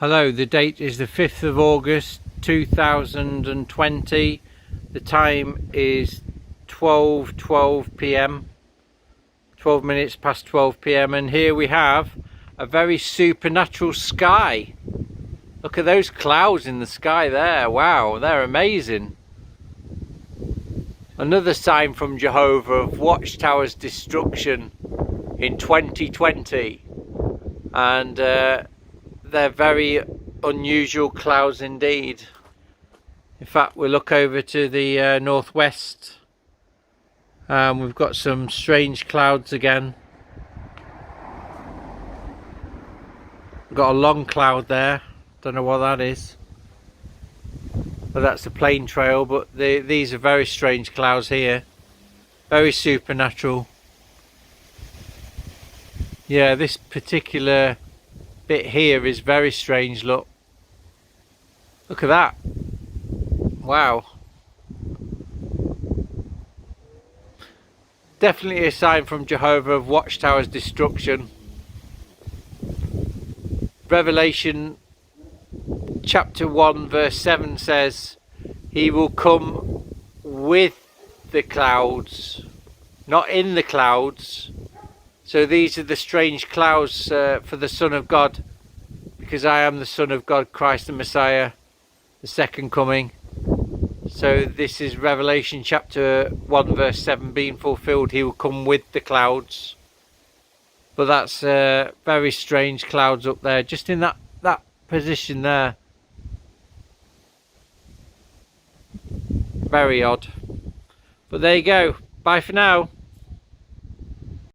Hello, the date is the 5th of August 2020. The time is 12:12 p.m. 12 minutes past 12 p.m. and here we have a very supernatural sky. Look at those clouds in the sky there. Wow, they're amazing. Another sign from Jehovah of Watchtower's destruction in 2020. And they're very unusual clouds indeed. In fact, we'll look over to the northwest. We've got some strange clouds again. We've got a long cloud there. Don't know what that is. But that's the plane trail. But these are very strange clouds here. Very supernatural. Yeah, this particular bit here is very strange. Look at that. Wow, definitely a sign from Jehovah of Watchtower's destruction. Revelation chapter 1 verse 7 says he will come with the clouds, not in the clouds. So these are the strange clouds for the Son of God, because I am the Son of God, Christ the Messiah, the second coming. So this is Revelation chapter 1 verse 7 being fulfilled. He will come with the clouds. But that's very strange clouds up there, just in that position there. Very odd. But there you go. Bye for now.